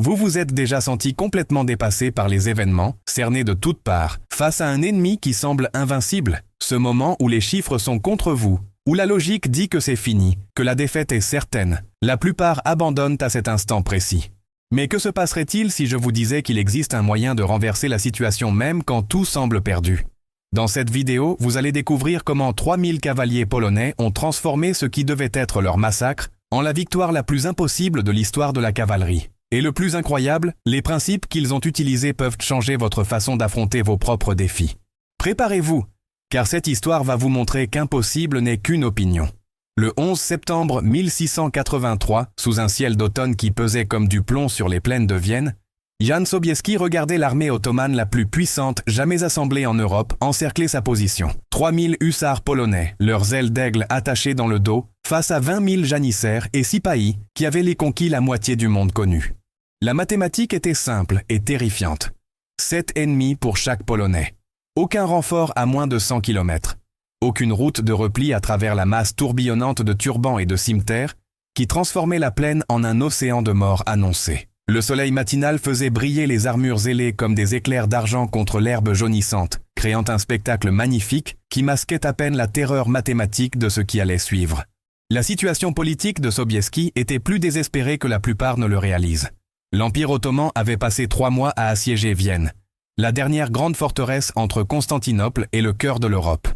Vous vous êtes déjà senti complètement dépassé par les événements, cerné de toutes parts, face à un ennemi qui semble invincible. Ce moment où les chiffres sont contre vous, où la logique dit que c'est fini, que la défaite est certaine. La plupart abandonnent à cet instant précis. Mais que se passerait-il si je vous disais qu'il existe un moyen de renverser la situation même quand tout semble perdu? Dans cette vidéo, vous allez découvrir comment 3000 cavaliers polonais ont transformé ce qui devait être leur massacre en la victoire la plus impossible de l'histoire de la cavalerie. Et le plus incroyable, les principes qu'ils ont utilisés peuvent changer votre façon d'affronter vos propres défis. Préparez-vous, car cette histoire va vous montrer qu'impossible n'est qu'une opinion. Le 11 septembre 1683, sous un ciel d'automne qui pesait comme du plomb sur les plaines de Vienne, Jan Sobieski regardait l'armée ottomane la plus puissante jamais assemblée en Europe encercler sa position. 3000 hussards polonais, leurs ailes d'aigle attachées dans le dos, face à 20 000 janissaires et sipahis qui avaient les conquis la moitié du monde connu. La mathématique était simple et terrifiante. 7 ennemis pour chaque Polonais. Aucun renfort à moins de 100 km. Aucune route de repli à travers la masse tourbillonnante de turbans et de cimetères qui transformait la plaine en un océan de morts annoncés. Le soleil matinal faisait briller les armures ailées comme des éclairs d'argent contre l'herbe jaunissante, créant un spectacle magnifique qui masquait à peine la terreur mathématique de ce qui allait suivre. La situation politique de Sobieski était plus désespérée que la plupart ne le réalisent. L'Empire ottoman avait passé 3 mois à assiéger Vienne, la dernière grande forteresse entre Constantinople et le cœur de l'Europe.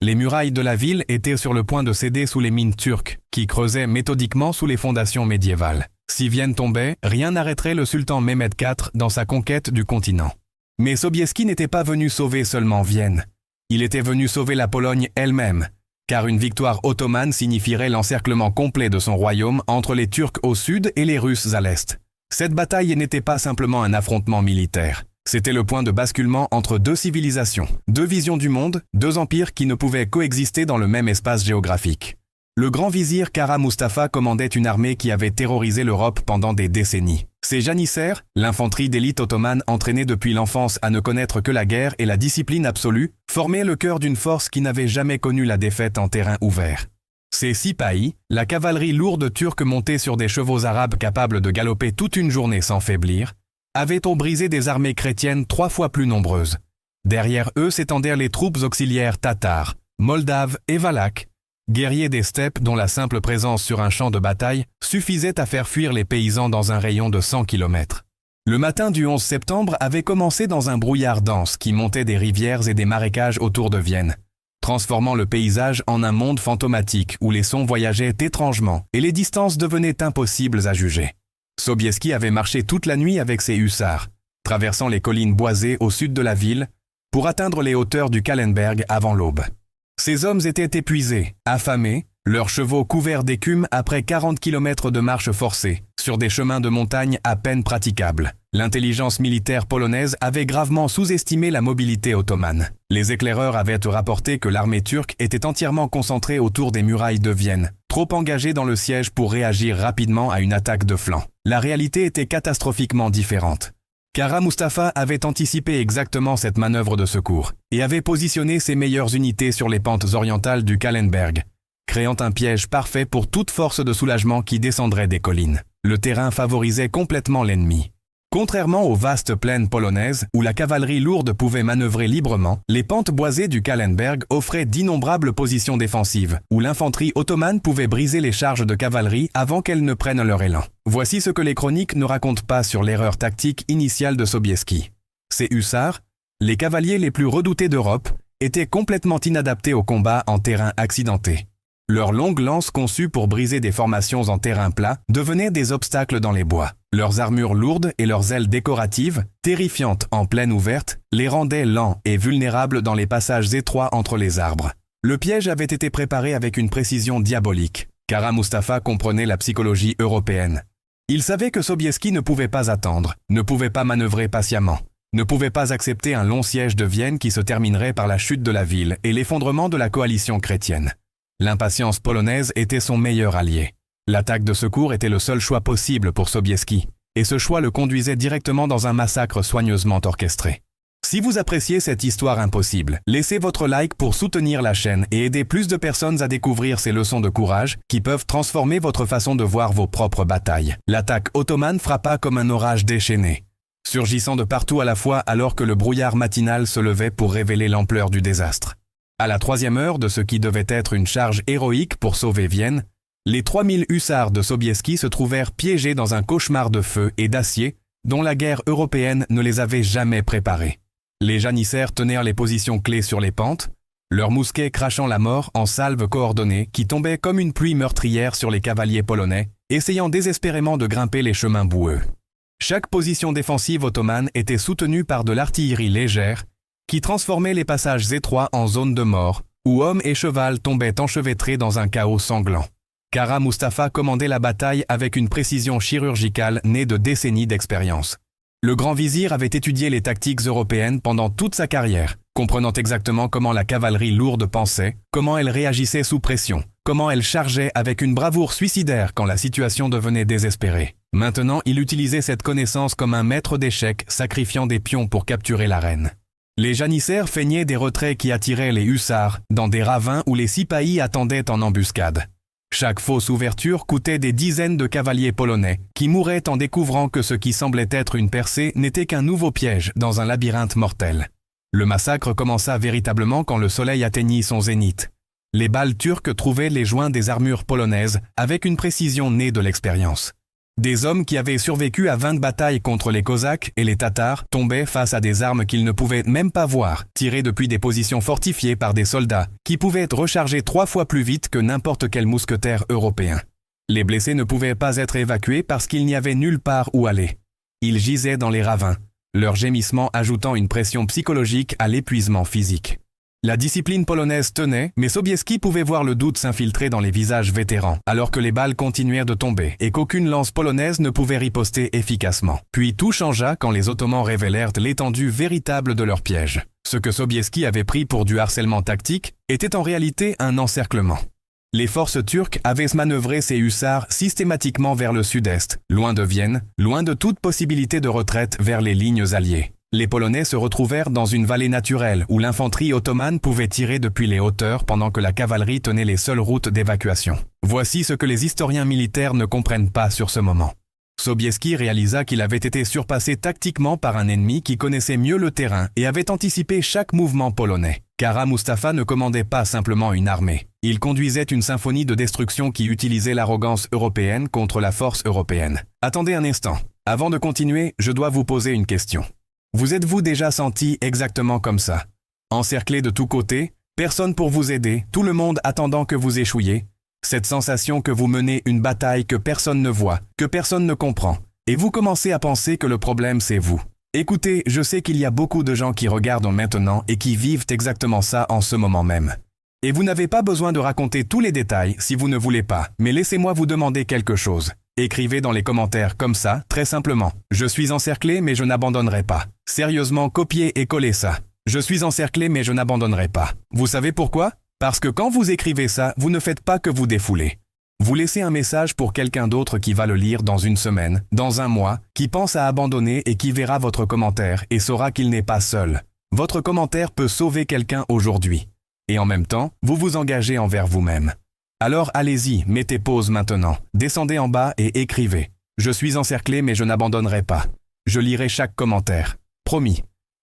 Les murailles de la ville étaient sur le point de céder sous les mines turques, qui creusaient méthodiquement sous les fondations médiévales. Si Vienne tombait, rien n'arrêterait le sultan Mehmed IV dans sa conquête du continent. Mais Sobieski n'était pas venu sauver seulement Vienne. Il était venu sauver la Pologne elle-même, car une victoire ottomane signifierait l'encerclement complet de son royaume entre les Turcs au sud et les Russes à l'est. Cette bataille n'était pas simplement un affrontement militaire. C'était le point de basculement entre 2 civilisations, 2 visions du monde, 2 empires qui ne pouvaient coexister dans le même espace géographique. Le grand vizir Kara Mustafa commandait une armée qui avait terrorisé l'Europe pendant des décennies. Ses janissaires, l'infanterie d'élite ottomane entraînée depuis l'enfance à ne connaître que la guerre et la discipline absolue, formaient le cœur d'une force qui n'avait jamais connu la défaite en terrain ouvert. Ces sipahis, la cavalerie lourde turque montée sur des chevaux arabes capables de galoper toute une journée sans faiblir, avait-on brisé des armées chrétiennes 3 fois plus nombreuses. Derrière eux s'étendaient les troupes auxiliaires tatars, moldaves et valaques, guerriers des steppes dont la simple présence sur un champ de bataille suffisait à faire fuir les paysans dans un rayon de 100 km. Le matin du 11 septembre avait commencé dans un brouillard dense qui montait des rivières et des marécages autour de Vienne, transformant le paysage en un monde fantomatique où les sons voyageaient étrangement et les distances devenaient impossibles à juger. Sobieski avait marché toute la nuit avec ses hussards, traversant les collines boisées au sud de la ville pour atteindre les hauteurs du Kahlenberg avant l'aube. Ces hommes étaient épuisés, affamés, leurs chevaux couverts d'écume après 40 km de marche forcée, sur des chemins de montagne à peine praticables. L'intelligence militaire polonaise avait gravement sous-estimé la mobilité ottomane. Les éclaireurs avaient rapporté que l'armée turque était entièrement concentrée autour des murailles de Vienne, trop engagée dans le siège pour réagir rapidement à une attaque de flanc. La réalité était catastrophiquement différente. Kara Mustafa avait anticipé exactement cette manœuvre de secours et avait positionné ses meilleures unités sur les pentes orientales du Kahlenberg, créant un piège parfait pour toute force de soulagement qui descendrait des collines. Le terrain favorisait complètement l'ennemi. Contrairement aux vastes plaines polonaises où la cavalerie lourde pouvait manœuvrer librement, les pentes boisées du Kahlenberg offraient d'innombrables positions défensives, où l'infanterie ottomane pouvait briser les charges de cavalerie avant qu'elles ne prennent leur élan. Voici ce que les chroniques ne racontent pas sur l'erreur tactique initiale de Sobieski. Ces hussards, les cavaliers les plus redoutés d'Europe, étaient complètement inadaptés au combat en terrain accidenté. Leurs longues lances conçues pour briser des formations en terrain plat devenaient des obstacles dans les bois. Leurs armures lourdes et leurs ailes décoratives, terrifiantes en plaine ouverte, les rendaient lents et vulnérables dans les passages étroits entre les arbres. Le piège avait été préparé avec une précision diabolique. Kara Mustafa comprenait la psychologie européenne. Il savait que Sobieski ne pouvait pas attendre, ne pouvait pas manœuvrer patiemment, ne pouvait pas accepter un long siège de Vienne qui se terminerait par la chute de la ville et l'effondrement de la coalition chrétienne. L'impatience polonaise était son meilleur allié. L'attaque de secours était le seul choix possible pour Sobieski, et ce choix le conduisait directement dans un massacre soigneusement orchestré. Si vous appréciez cette histoire impossible, laissez votre like pour soutenir la chaîne et aider plus de personnes à découvrir ces leçons de courage qui peuvent transformer votre façon de voir vos propres batailles. L'attaque ottomane frappa comme un orage déchaîné, surgissant de partout à la fois alors que le brouillard matinal se levait pour révéler l'ampleur du désastre. À la 3e heure de ce qui devait être une charge héroïque pour sauver Vienne, les 3000 hussards de Sobieski se trouvèrent piégés dans un cauchemar de feu et d'acier dont la guerre européenne ne les avait jamais préparés. Les janissaires tenèrent les positions clés sur les pentes, leurs mousquets crachant la mort en salves coordonnées qui tombaient comme une pluie meurtrière sur les cavaliers polonais, essayant désespérément de grimper les chemins boueux. Chaque position défensive ottomane était soutenue par de l'artillerie légère qui transformait les passages étroits en zones de mort, où hommes et cheval tombaient enchevêtrés dans un chaos sanglant. Kara Mustafa commandait la bataille avec une précision chirurgicale née de décennies d'expérience. Le grand vizir avait étudié les tactiques européennes pendant toute sa carrière, comprenant exactement comment la cavalerie lourde pensait, comment elle réagissait sous pression, comment elle chargeait avec une bravoure suicidaire quand la situation devenait désespérée. Maintenant, il utilisait cette connaissance comme un maître d'échecs sacrifiant des pions pour capturer l'arène. Les janissaires feignaient des retraits qui attiraient les hussards dans des ravins où les sipahis attendaient en embuscade. Chaque fausse ouverture coûtait des dizaines de cavaliers polonais qui mouraient en découvrant que ce qui semblait être une percée n'était qu'un nouveau piège dans un labyrinthe mortel. Le massacre commença véritablement quand le soleil atteignit son zénith. Les balles turques trouvaient les joints des armures polonaises avec une précision née de l'expérience. Des hommes qui avaient survécu à 20 batailles contre les Cosaques et les Tatars tombaient face à des armes qu'ils ne pouvaient même pas voir, tirées depuis des positions fortifiées par des soldats qui pouvaient être rechargés 3 fois plus vite que n'importe quel mousquetaire européen. Les blessés ne pouvaient pas être évacués parce qu'il n'y avait nulle part où aller. Ils gisaient dans les ravins, leurs gémissements ajoutant une pression psychologique à l'épuisement physique. La discipline polonaise tenait, mais Sobieski pouvait voir le doute s'infiltrer dans les visages vétérans, alors que les balles continuèrent de tomber et qu'aucune lance polonaise ne pouvait riposter efficacement. Puis tout changea quand les Ottomans révélèrent l'étendue véritable de leur piège. Ce que Sobieski avait pris pour du harcèlement tactique était en réalité un encerclement. Les forces turques avaient manœuvré ces hussards systématiquement vers le sud-est, loin de Vienne, loin de toute possibilité de retraite vers les lignes alliées. Les Polonais se retrouvèrent dans une vallée naturelle où l'infanterie ottomane pouvait tirer depuis les hauteurs pendant que la cavalerie tenait les seules routes d'évacuation. Voici ce que les historiens militaires ne comprennent pas sur ce moment. Sobieski réalisa qu'il avait été surpassé tactiquement par un ennemi qui connaissait mieux le terrain et avait anticipé chaque mouvement polonais. Kara Mustafa ne commandait pas simplement une armée. Il conduisait une symphonie de destruction qui utilisait l'arrogance européenne contre la force européenne. Attendez un instant. Avant de continuer, je dois vous poser une question. Vous êtes-vous déjà senti exactement comme ça? Encerclé de tous côtés, personne pour vous aider, tout le monde attendant que vous échouiez? Cette sensation que vous menez une bataille que personne ne voit, que personne ne comprend, et vous commencez à penser que le problème c'est vous. Écoutez, je sais qu'il y a beaucoup de gens qui regardent maintenant et qui vivent exactement ça en ce moment même. Et vous n'avez pas besoin de raconter tous les détails si vous ne voulez pas, mais laissez-moi vous demander quelque chose. Écrivez dans les commentaires comme ça, très simplement. Je suis encerclé mais je n'abandonnerai pas. Sérieusement, copiez et collez ça. Je suis encerclé mais je n'abandonnerai pas. Vous savez pourquoi? Parce que quand vous écrivez ça, vous ne faites pas que vous défouler. Vous laissez un message pour quelqu'un d'autre qui va le lire dans une semaine, dans un mois, qui pense à abandonner et qui verra votre commentaire et saura qu'il n'est pas seul. Votre commentaire peut sauver quelqu'un aujourd'hui. Et en même temps, vous vous engagez envers vous-même. Alors allez-y, mettez pause maintenant, descendez en bas et écrivez. Je suis encerclé mais je n'abandonnerai pas. Je lirai chaque commentaire. Promis.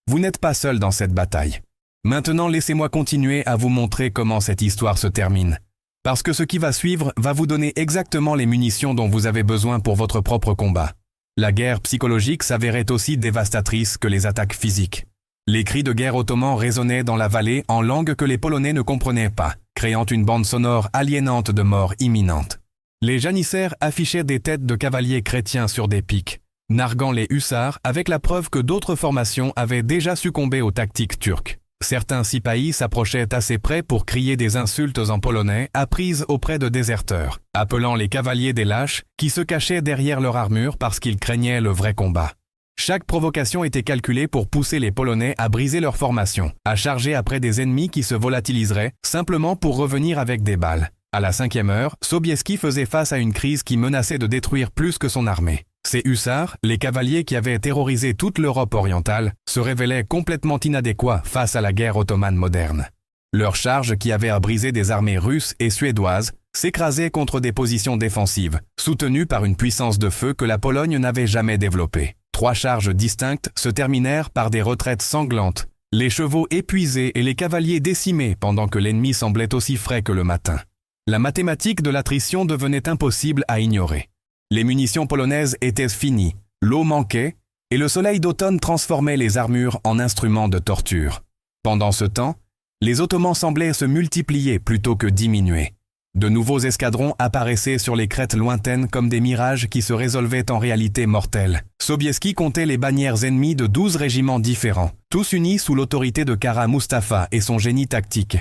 Vous n'êtes pas seul dans cette bataille. Maintenant laissez-moi continuer à vous montrer comment cette histoire se termine. Parce que ce qui va suivre va vous donner exactement les munitions dont vous avez besoin pour votre propre combat. La guerre psychologique s'avérait aussi dévastatrice que les attaques physiques. Les cris de guerre ottomans résonnaient dans la vallée en langue que les Polonais ne comprenaient pas, créant une bande sonore aliénante de mort imminente. Les janissaires affichaient des têtes de cavaliers chrétiens sur des piques, narguant les hussards avec la preuve que d'autres formations avaient déjà succombé aux tactiques turques. Certains sipahis s'approchaient assez près pour crier des insultes en polonais apprises auprès de déserteurs, appelant les cavaliers des lâches qui se cachaient derrière leur armure parce qu'ils craignaient le vrai combat. Chaque provocation était calculée pour pousser les Polonais à briser leur formation, à charger après des ennemis qui se volatiliseraient, simplement pour revenir avec des balles. À la 5e heure, Sobieski faisait face à une crise qui menaçait de détruire plus que son armée. Ces hussards, les cavaliers qui avaient terrorisé toute l'Europe orientale, se révélaient complètement inadéquats face à la guerre ottomane moderne. Leurs charges qui avaient à briser des armées russes et suédoises s'écrasaient contre des positions défensives, soutenues par une puissance de feu que la Pologne n'avait jamais développée. 3 charges distinctes se terminèrent par des retraites sanglantes, les chevaux épuisés et les cavaliers décimés pendant que l'ennemi semblait aussi frais que le matin. La mathématique de l'attrition devenait impossible à ignorer. Les munitions polonaises étaient finies, l'eau manquait, et le soleil d'automne transformait les armures en instruments de torture. Pendant ce temps, les Ottomans semblaient se multiplier plutôt que diminuer. De nouveaux escadrons apparaissaient sur les crêtes lointaines comme des mirages qui se résolvaient en réalité mortelle. Sobieski comptait les bannières ennemies de 12 régiments différents, tous unis sous l'autorité de Kara Mustafa et son génie tactique.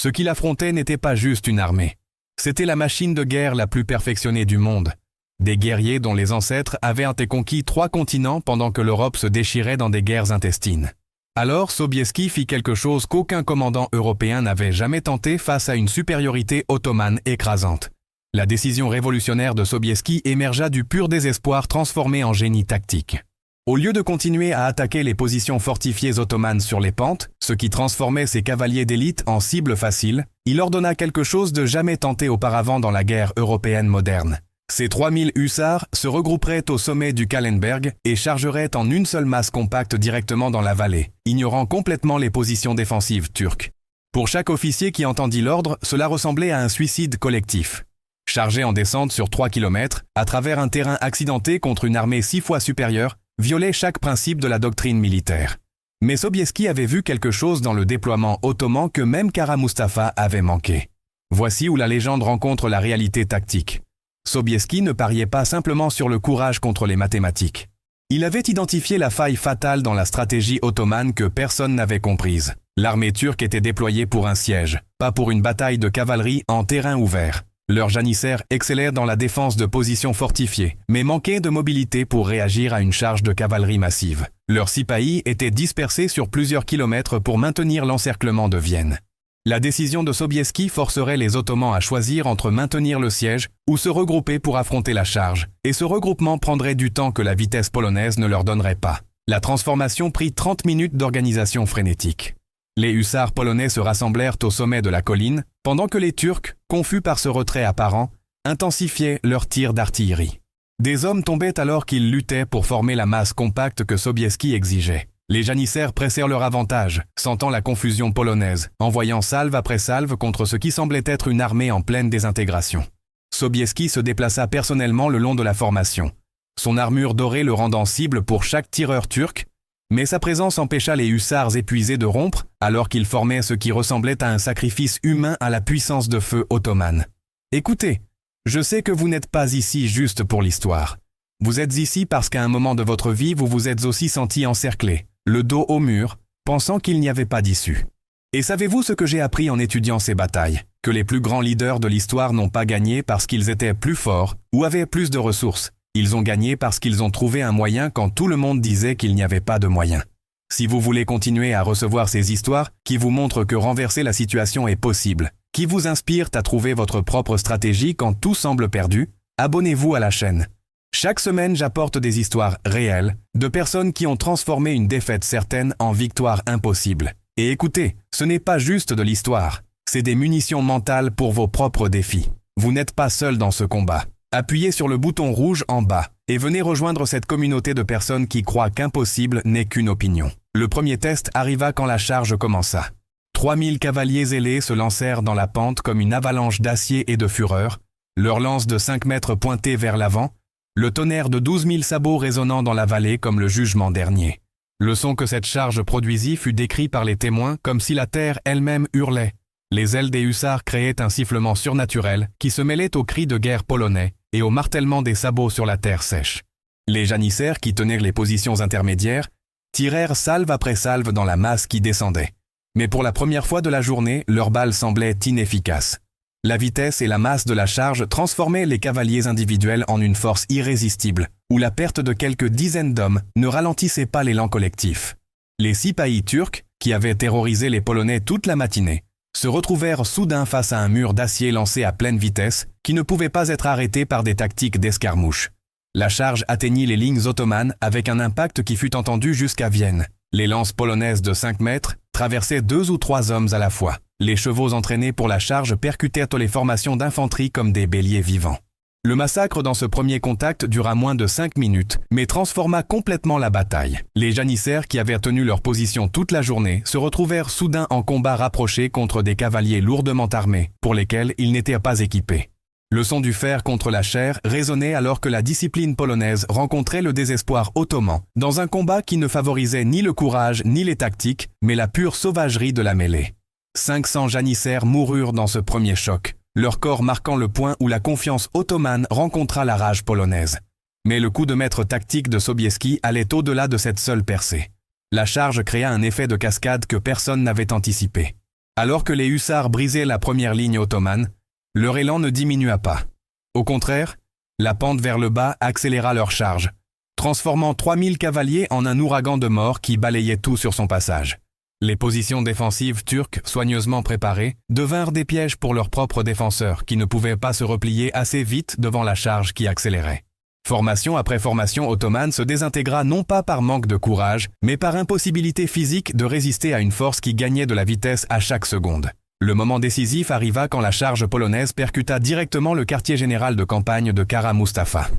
Ce qu'il affrontait n'était pas juste une armée. C'était la machine de guerre la plus perfectionnée du monde. Des guerriers dont les ancêtres avaient été conquis 3 continents pendant que l'Europe se déchirait dans des guerres intestines. Alors Sobieski fit quelque chose qu'aucun commandant européen n'avait jamais tenté face à une supériorité ottomane écrasante. La décision révolutionnaire de Sobieski émergea du pur désespoir transformé en génie tactique. Au lieu de continuer à attaquer les positions fortifiées ottomanes sur les pentes, ce qui transformait ses cavaliers d'élite en cibles faciles, il ordonna quelque chose de jamais tenté auparavant dans la guerre européenne moderne. Ces 3000 hussards se regrouperaient au sommet du Kahlenberg et chargeraient en une seule masse compacte directement dans la vallée, ignorant complètement les positions défensives turques. Pour chaque officier qui entendit l'ordre, cela ressemblait à un suicide collectif. Charger en descente sur 3 km, à travers un terrain accidenté contre une armée 6 fois supérieure, violait chaque principe de la doctrine militaire. Mais Sobieski avait vu quelque chose dans le déploiement ottoman que même Kara Mustafa avait manqué. Voici où la légende rencontre la réalité tactique. Sobieski ne pariait pas simplement sur le courage contre les mathématiques. Il avait identifié la faille fatale dans la stratégie ottomane que personne n'avait comprise. L'armée turque était déployée pour un siège, pas pour une bataille de cavalerie en terrain ouvert. Leurs janissaires excellaient dans la défense de positions fortifiées, mais manquaient de mobilité pour réagir à une charge de cavalerie massive. Leurs sipahis étaient dispersés sur plusieurs kilomètres pour maintenir l'encerclement de Vienne. La décision de Sobieski forcerait les Ottomans à choisir entre maintenir le siège ou se regrouper pour affronter la charge, et ce regroupement prendrait du temps que la vitesse polonaise ne leur donnerait pas. La transformation prit 30 minutes d'organisation frénétique. Les hussards polonais se rassemblèrent au sommet de la colline, pendant que les Turcs, confus par ce retrait apparent, intensifiaient leurs tirs d'artillerie. Des hommes tombaient alors qu'ils luttaient pour former la masse compacte que Sobieski exigeait. Les janissaires pressèrent leur avantage, sentant la confusion polonaise, envoyant salve après salve contre ce qui semblait être une armée en pleine désintégration. Sobieski se déplaça personnellement le long de la formation, son armure dorée le rendant cible pour chaque tireur turc, mais sa présence empêcha les hussards épuisés de rompre alors qu'ils formaient ce qui ressemblait à un sacrifice humain à la puissance de feu ottomane. Écoutez, je sais que vous n'êtes pas ici juste pour l'histoire. Vous êtes ici parce qu'à un moment de votre vie vous vous êtes aussi senti encerclé, le dos au mur, pensant qu'il n'y avait pas d'issue. Et savez-vous ce que j'ai appris en étudiant ces batailles? Que les plus grands leaders de l'histoire n'ont pas gagné parce qu'ils étaient plus forts ou avaient plus de ressources. Ils ont gagné parce qu'ils ont trouvé un moyen quand tout le monde disait qu'il n'y avait pas de moyen. Si vous voulez continuer à recevoir ces histoires qui vous montrent que renverser la situation est possible, qui vous inspirent à trouver votre propre stratégie quand tout semble perdu, abonnez-vous à la chaîne. Chaque semaine, j'apporte des histoires réelles, de personnes qui ont transformé une défaite certaine en victoire impossible. Et écoutez, ce n'est pas juste de l'histoire, c'est des munitions mentales pour vos propres défis. Vous n'êtes pas seul dans ce combat. Appuyez sur le bouton rouge en bas et venez rejoindre cette communauté de personnes qui croient qu'impossible n'est qu'une opinion. Le premier test arriva quand la charge commença. 3000 cavaliers ailés se lancèrent dans la pente comme une avalanche d'acier et de fureur, leurs lances de 5 mètres pointées vers l'avant, le tonnerre de 12 000 sabots résonnant dans la vallée comme le jugement dernier. Le son que cette charge produisit fut décrit par les témoins comme si la terre elle-même hurlait. Les ailes des hussards créaient un sifflement surnaturel qui se mêlait aux cris de guerre polonais et au martèlement des sabots sur la terre sèche. Les janissaires qui tenaient les positions intermédiaires tirèrent salve après salve dans la masse qui descendait. Mais pour la première fois de la journée, leurs balles semblaient inefficaces. La vitesse et la masse de la charge transformaient les cavaliers individuels en une force irrésistible, où la perte de quelques dizaines d'hommes ne ralentissait pas l'élan collectif. Les sipahis turcs, qui avaient terrorisé les Polonais toute la matinée, se retrouvèrent soudain face à un mur d'acier lancé à pleine vitesse qui ne pouvait pas être arrêté par des tactiques d'escarmouche. La charge atteignit les lignes ottomanes avec un impact qui fut entendu jusqu'à Vienne. Les lances polonaises de 5 mètres traversaient 2 ou 3 hommes à la fois. Les chevaux entraînés pour la charge percutèrent les formations d'infanterie comme des béliers vivants. Le massacre dans ce premier contact dura moins de 5 minutes, mais transforma complètement la bataille. Les janissaires qui avaient tenu leur position toute la journée se retrouvèrent soudain en combat rapproché contre des cavaliers lourdement armés, pour lesquels ils n'étaient pas équipés. Le son du fer contre la chair résonnait alors que la discipline polonaise rencontrait le désespoir ottoman, dans un combat qui ne favorisait ni le courage ni les tactiques, mais la pure sauvagerie de la mêlée. 500 janissaires moururent dans ce premier choc, leur corps marquant le point où la confiance ottomane rencontra la rage polonaise. Mais le coup de maître tactique de Sobieski allait au-delà de cette seule percée. La charge créa un effet de cascade que personne n'avait anticipé. Alors que les hussards brisaient la première ligne ottomane, leur élan ne diminua pas. Au contraire, la pente vers le bas accéléra leur charge, transformant 3000 cavaliers en un ouragan de mort qui balayait tout sur son passage. Les positions défensives turques, soigneusement préparées, devinrent des pièges pour leurs propres défenseurs qui ne pouvaient pas se replier assez vite devant la charge qui accélérait. Formation après formation ottomane se désintégra non pas par manque de courage, mais par impossibilité physique de résister à une force qui gagnait de la vitesse à chaque seconde. Le moment décisif arriva quand la charge polonaise percuta directement le quartier général de campagne de Kara Mustafa.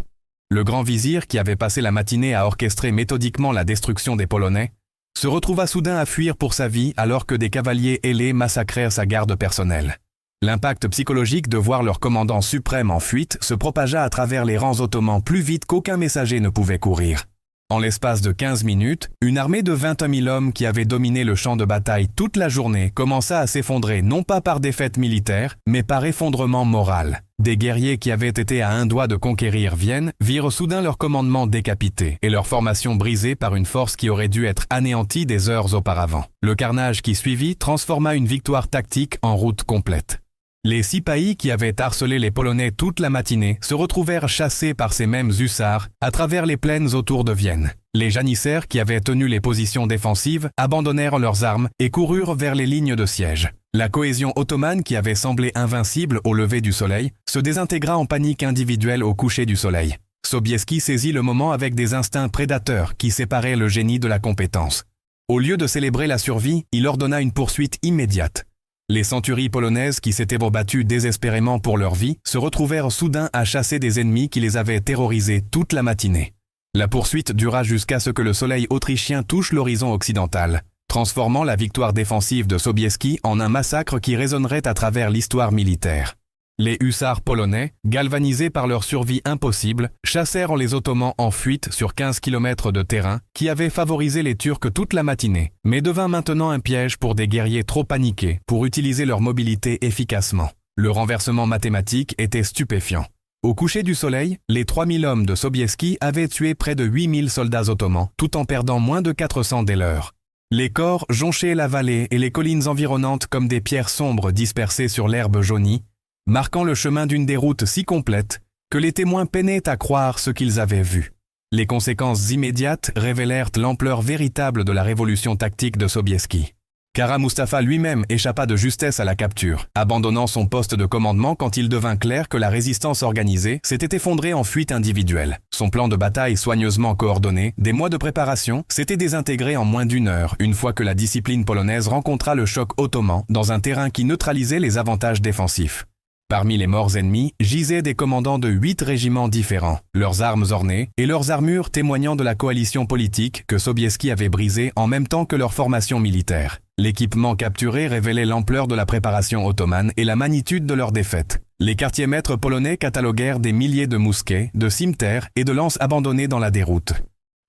Le grand vizir, qui avait passé la matinée à orchestrer méthodiquement la destruction des Polonais, se retrouva soudain à fuir pour sa vie alors que des cavaliers ailés massacrèrent sa garde personnelle. L'impact psychologique de voir leur commandant suprême en fuite se propagea à travers les rangs ottomans plus vite qu'aucun messager ne pouvait courir. En l'espace de 15 minutes, une armée de 21 000 hommes qui avait dominé le champ de bataille toute la journée commença à s'effondrer non pas par défaite militaire, mais par effondrement moral. Des guerriers qui avaient été à un doigt de conquérir Vienne virent soudain leur commandement décapité et leur formation brisée par une force qui aurait dû être anéantie des heures auparavant. Le carnage qui suivit transforma une victoire tactique en route complète. Les sipahis qui avaient harcelé les Polonais toute la matinée se retrouvèrent chassés par ces mêmes hussards à travers les plaines autour de Vienne. Les janissaires qui avaient tenu les positions défensives abandonnèrent leurs armes et coururent vers les lignes de siège. La cohésion ottomane qui avait semblé invincible au lever du soleil se désintégra en panique individuelle au coucher du soleil. Sobieski saisit le moment avec des instincts prédateurs qui séparaient le génie de la compétence. Au lieu de célébrer la survie, il ordonna une poursuite immédiate. Les centuries polonaises qui s'étaient battues désespérément pour leur vie se retrouvèrent soudain à chasser des ennemis qui les avaient terrorisés toute la matinée. La poursuite dura jusqu'à ce que le soleil autrichien touche l'horizon occidental, transformant la victoire défensive de Sobieski en un massacre qui résonnerait à travers l'histoire militaire. Les hussards polonais, galvanisés par leur survie impossible, chassèrent les Ottomans en fuite sur 15 km de terrain qui avait favorisé les Turcs toute la matinée, mais devint maintenant un piège pour des guerriers trop paniqués pour utiliser leur mobilité efficacement. Le renversement mathématique était stupéfiant. Au coucher du soleil, les 3000 hommes de Sobieski avaient tué près de 8000 soldats ottomans, tout en perdant moins de 400 des leurs. Les corps jonchaient la vallée et les collines environnantes comme des pierres sombres dispersées sur l'herbe jaunie, marquant le chemin d'une déroute si complète que les témoins peinaient à croire ce qu'ils avaient vu. Les conséquences immédiates révélèrent l'ampleur véritable de la révolution tactique de Sobieski. Kara Mustafa lui-même échappa de justesse à la capture, abandonnant son poste de commandement quand il devint clair que la résistance organisée s'était effondrée en fuite individuelle. Son plan de bataille soigneusement coordonné, des mois de préparation, s'était désintégré en moins d'une heure, une fois que la discipline polonaise rencontra le choc ottoman dans un terrain qui neutralisait les avantages défensifs. Parmi les morts ennemis gisaient des commandants de 8 régiments différents, leurs armes ornées et leurs armures témoignant de la coalition politique que Sobieski avait brisée en même temps que leur formation militaire. L'équipement capturé révélait l'ampleur de la préparation ottomane et la magnitude de leur défaite. Les quartiers-maîtres polonais cataloguèrent des milliers de mousquets, de cimetères et de lances abandonnées dans la déroute.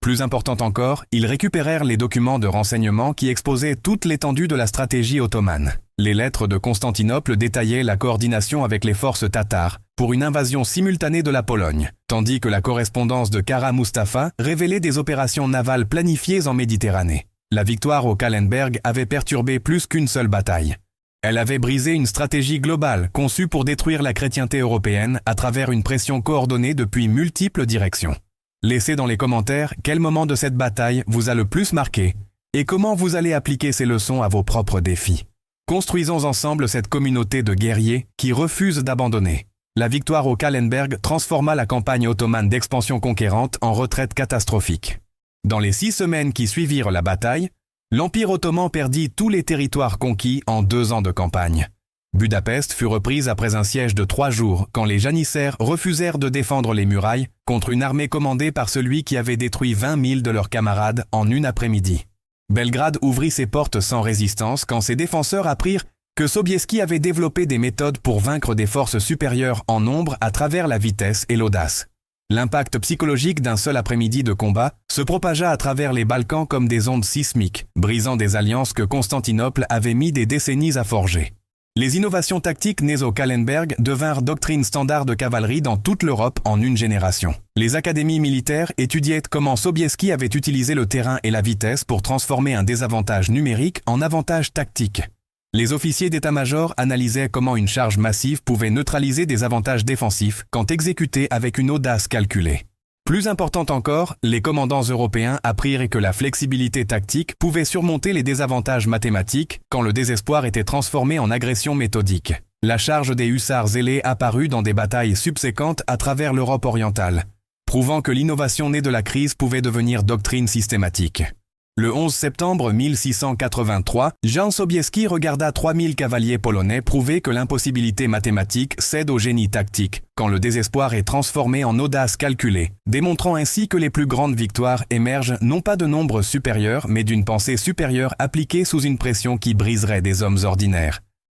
Plus important encore, ils récupérèrent les documents de renseignement qui exposaient toute l'étendue de la stratégie ottomane. Les lettres de Constantinople détaillaient la coordination avec les forces tatares pour une invasion simultanée de la Pologne, tandis que la correspondance de Kara Mustafa révélait des opérations navales planifiées en Méditerranée. La victoire au Kahlenberg avait perturbé plus qu'une seule bataille. Elle avait brisé une stratégie globale conçue pour détruire la chrétienté européenne à travers une pression coordonnée depuis multiples directions. Laissez dans les commentaires quel moment de cette bataille vous a le plus marqué et comment vous allez appliquer ces leçons à vos propres défis. Construisons ensemble cette communauté de guerriers qui refusent d'abandonner. La victoire au Kahlenberg transforma la campagne ottomane d'expansion conquérante en retraite catastrophique. Dans les 6 semaines qui suivirent la bataille, l'Empire ottoman perdit tous les territoires conquis en 2 ans de campagne. Budapest fut reprise après un siège de 3 jours quand les janissaires refusèrent de défendre les murailles contre une armée commandée par celui qui avait détruit 20 000 de leurs camarades en une après-midi. Belgrade ouvrit ses portes sans résistance quand ses défenseurs apprirent que Sobieski avait développé des méthodes pour vaincre des forces supérieures en nombre à travers la vitesse et l'audace. L'impact psychologique d'un seul après-midi de combat se propagea à travers les Balkans comme des ondes sismiques, brisant des alliances que Constantinople avait mis des décennies à forger. Les innovations tactiques nées au Kahlenberg devinrent doctrine standard de cavalerie dans toute l'Europe en une génération. Les académies militaires étudiaient comment Sobieski avait utilisé le terrain et la vitesse pour transformer un désavantage numérique en avantage tactique. Les officiers d'état-major analysaient comment une charge massive pouvait neutraliser des avantages défensifs quand exécutée avec une audace calculée. Plus important encore, les commandants européens apprirent que la flexibilité tactique pouvait surmonter les désavantages mathématiques quand le désespoir était transformé en agression méthodique. La charge des hussards zélés apparut dans des batailles subséquentes à travers l'Europe orientale, prouvant que l'innovation née de la crise pouvait devenir doctrine systématique. Le 11 septembre 1683, Jan Sobieski regarda 3000 cavaliers polonais prouver que l'impossibilité mathématique cède au génie tactique, quand le désespoir est transformé en audace calculée, démontrant ainsi que les plus grandes victoires émergent non pas de nombres supérieurs, mais d'une pensée supérieure appliquée sous une pression qui briserait des hommes ordinaires.